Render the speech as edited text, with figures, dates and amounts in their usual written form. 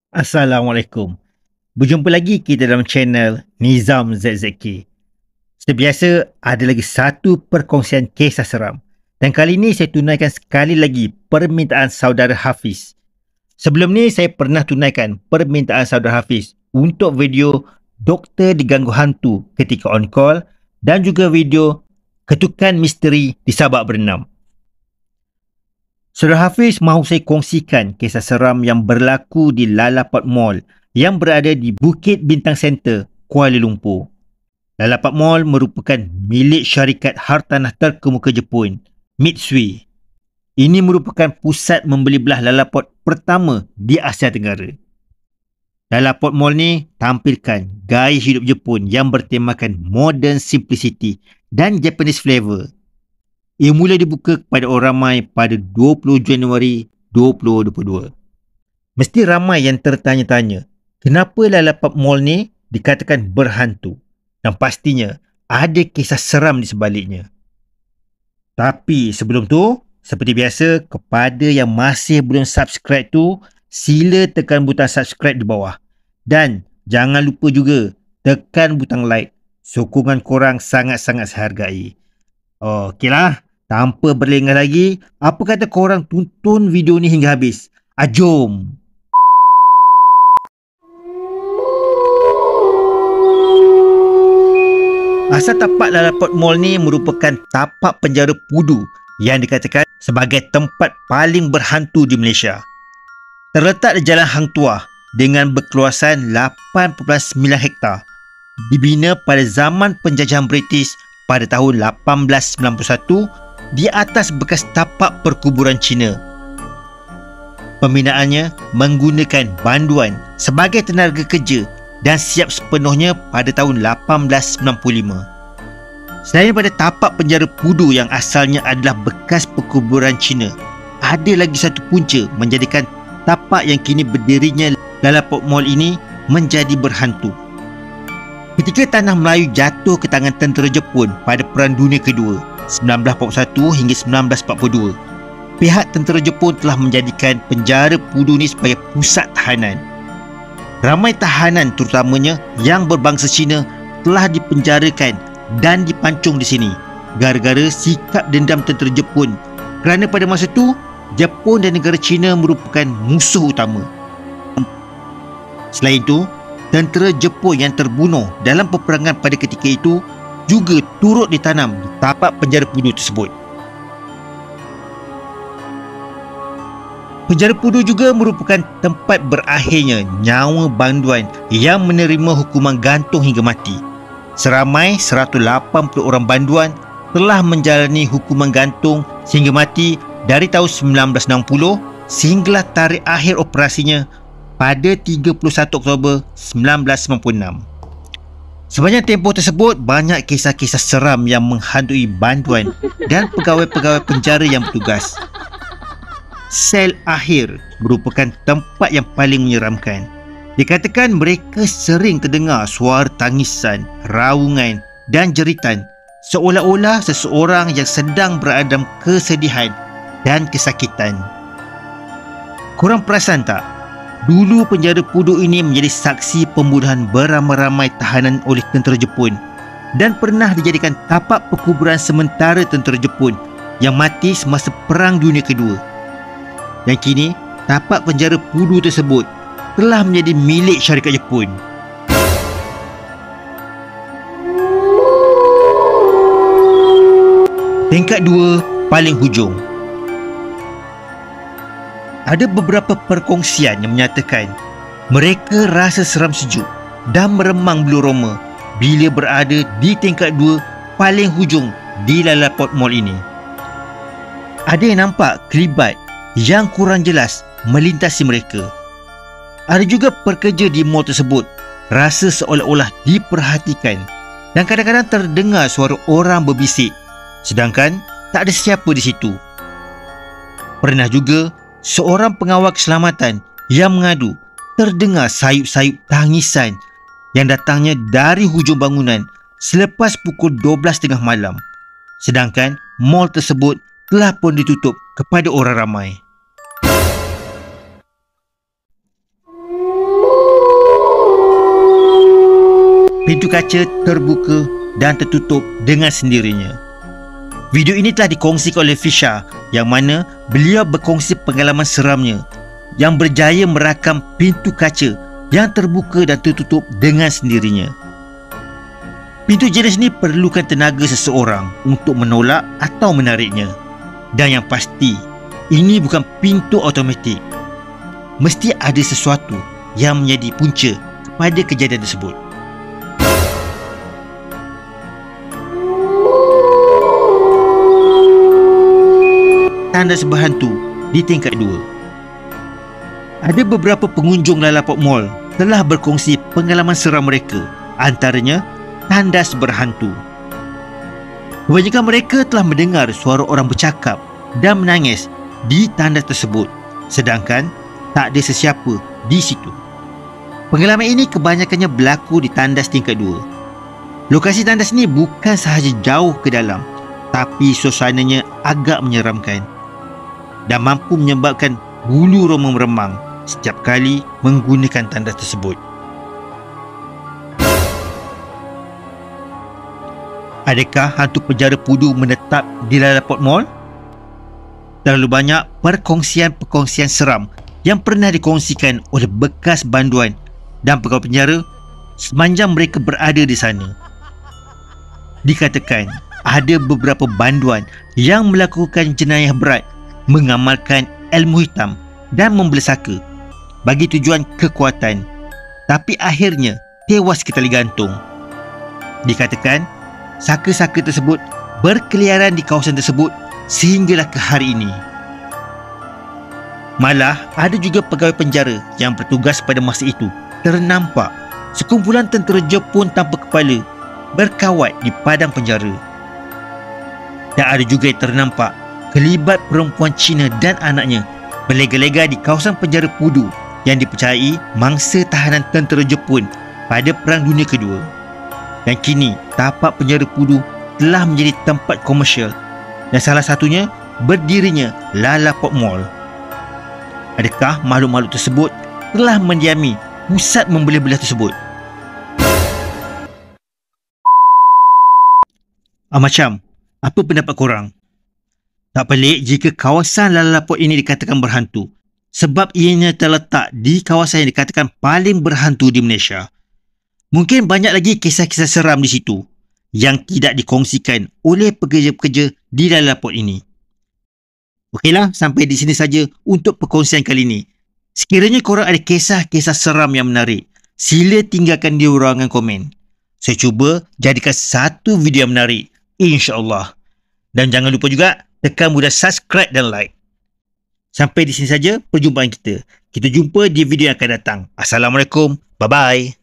Assalamualaikum. Berjumpa lagi kita dalam channel Nizam ZZK. Seperti biasa, ada lagi satu perkongsian kisah seram. Dan kali ini saya tunaikan sekali lagi permintaan saudara Hafiz. Sebelum ni saya pernah tunaikan permintaan saudara Hafiz untuk video doktor diganggu hantu ketika on call dan juga video ketukan misteri di Sabak Berenam. Saudara Hafiz mahu saya kongsikan kisah seram yang berlaku di Lalaport Mall yang berada di Bukit Bintang Center, Kuala Lumpur. Lalaport Mall merupakan milik syarikat hartanah terkemuka Jepun, Mitsui. Ini merupakan pusat membeli belah lalaport pertama di Asia Tenggara. Lalaport Mall ni tampilkan gaya hidup Jepun yang bertemakan modern simplicity dan Japanese flavor. Ia mula dibuka kepada orang ramai pada 20 Januari 2022. Mesti ramai yang tertanya-tanya, kenapa Lalaport Mall ni dikatakan berhantu? Dan pastinya ada kisah seram di sebaliknya. Tapi sebelum tu, seperti biasa, kepada yang masih belum subscribe tu, sila tekan butang subscribe di bawah. Dan jangan lupa juga tekan butang like. Sokongan korang sangat-sangat saya hargai. Okeylah. Tanpa berlengah lagi, apa kata korang tonton video ni hingga habis? Jom! Asal tapak Lalaport Mall ni merupakan tapak penjara Pudu yang dikatakan sebagai tempat paling berhantu di Malaysia. Terletak di Jalan Hang Tuah dengan berkeluasan 8.9 hektar. Dibina pada zaman penjajahan British pada tahun 1891 di atas bekas tapak perkuburan Cina. Pembinaannya menggunakan banduan sebagai tenaga kerja dan siap sepenuhnya pada tahun 1895. Selain pada tapak penjara Pudu yang asalnya adalah bekas perkuburan Cina, ada lagi satu punca menjadikan tapak yang kini berdirinya Lalaport Mall ini menjadi berhantu. Ketika tanah Melayu jatuh ke tangan tentera Jepun pada Perang Dunia Kedua 1941 hingga 1942, pihak tentera Jepun telah menjadikan penjara Pudu ni sebagai pusat tahanan. Ramai tahanan terutamanya yang berbangsa Cina telah dipenjarakan dan dipancung di sini gara-gara sikap dendam tentera Jepun, kerana pada masa itu Jepun dan negara Cina merupakan musuh utama. Selain itu, tentera Jepun yang terbunuh dalam peperangan pada ketika itu juga turut ditanam di tapak penjara Pudu tersebut. Penjara Pudu juga merupakan tempat berakhirnya nyawa banduan yang menerima hukuman gantung hingga mati. Seramai 180 orang banduan telah menjalani hukuman gantung sehingga mati dari tahun 1960 sehinggalah tarikh akhir operasinya pada 31 Oktober 1996. Sepanjang tempoh tersebut, banyak kisah-kisah seram yang menghantui banduan dan pegawai-pegawai penjara yang bertugas. Sel akhir merupakan tempat yang paling menyeramkan. Dikatakan mereka sering terdengar suara tangisan, raungan dan jeritan, seolah-olah seseorang yang sedang berada dalam kesedihan dan kesakitan. Korang perasan tak? Dulu penjara Pudu ini menjadi saksi pembunuhan beramai-ramai tahanan oleh tentera Jepun dan pernah dijadikan tapak perkuburan sementara tentera Jepun yang mati semasa Perang Dunia Kedua. Dan kini, tapak penjara Pudu tersebut telah menjadi milik syarikat Jepun. Tingkat 2 paling hujung. Ada beberapa perkongsian yang menyatakan mereka rasa seram sejuk dan meremang bulu roma bila berada di tingkat 2 paling hujung di Lalaport Mall ini. Ada yang nampak kelibat yang kurang jelas melintasi mereka. Ada juga pekerja di mall tersebut rasa seolah-olah diperhatikan dan kadang-kadang terdengar suara orang berbisik sedangkan tak ada siapa di situ. Pernah juga seorang pengawal keselamatan yang mengadu terdengar sayup-sayup tangisan yang datangnya dari hujung bangunan selepas pukul 12.30 malam. Sedangkan mall tersebut telah pun ditutup kepada orang ramai. pintu kaca terbuka dan tertutup dengan sendirinya. Video ini telah dikongsikan oleh Fisha yang mana beliau berkongsi pengalaman seramnya yang berjaya merakam pintu kaca yang terbuka dan tertutup dengan sendirinya. Pintu jenis ini perlukan tenaga seseorang untuk menolak atau menariknya. Dan yang pasti, ini bukan pintu automatik. Mesti ada sesuatu yang menjadi punca kepada kejadian tersebut. Tandas berhantu di tingkat 2. Ada beberapa pengunjung Lalaport Mall telah berkongsi pengalaman seram mereka, antaranya tandas berhantu. Kebanyakan mereka telah mendengar suara orang bercakap dan menangis di tandas tersebut, sedangkan tak ada sesiapa di situ. Pengalaman ini kebanyakannya berlaku di tandas tingkat 2. Lokasi tandas ini bukan sahaja jauh ke dalam, tapi suasananya agak menyeramkan dan mampu menyebabkan bulu roma meremang setiap kali menggunakan tandas tersebut. Adakah hantu penjara pudu menetap di Lalaport Mall? Terlalu banyak perkongsian-perkongsian seram yang pernah dikongsikan oleh bekas banduan dan pegawai penjara sepanjang mereka berada di sana. Dikatakan ada beberapa banduan yang melakukan jenayah berat, mengamalkan ilmu hitam dan membelah saka bagi tujuan kekuatan, tapi akhirnya tewas ke tali gantung. Dikatakan saka-saka tersebut berkeliaran di kawasan tersebut sehinggalah ke hari ini. Malah ada juga pegawai penjara yang bertugas pada masa itu ternampak sekumpulan tentera Jepun tanpa kepala berkawat di padang penjara. Dan ada juga yang ternampak kelibat perempuan Cina dan anaknya berlega-lega di kawasan penjara pudu yang dipercayai mangsa tahanan tentera Jepun pada Perang Dunia Kedua. Dan kini tapak penjara pudu telah menjadi tempat komersial dan salah satunya berdirinya Lalaport Mall. Adakah makhluk-makhluk tersebut telah mendiami pusat membelah-belah tersebut? Macam, apa pendapat korang? Tak pelik jika kawasan Lalaport ini dikatakan berhantu sebab ianya terletak di kawasan yang dikatakan paling berhantu di Malaysia. Mungkin banyak lagi kisah-kisah seram di situ yang tidak dikongsikan oleh pekerja-pekerja di Lalaport ini. Okeylah, sampai di sini saja untuk perkongsian kali ini. Sekiranya korang ada kisah-kisah seram yang menarik, sila tinggalkan di ruangan komen. Saya cuba jadikan satu video yang menarik, insya-Allah. Dan jangan lupa juga tekan butang subscribe dan like. Sampai di sini saja perjumpaan kita. Kita jumpa di video yang akan datang. Assalamualaikum. Bye-bye.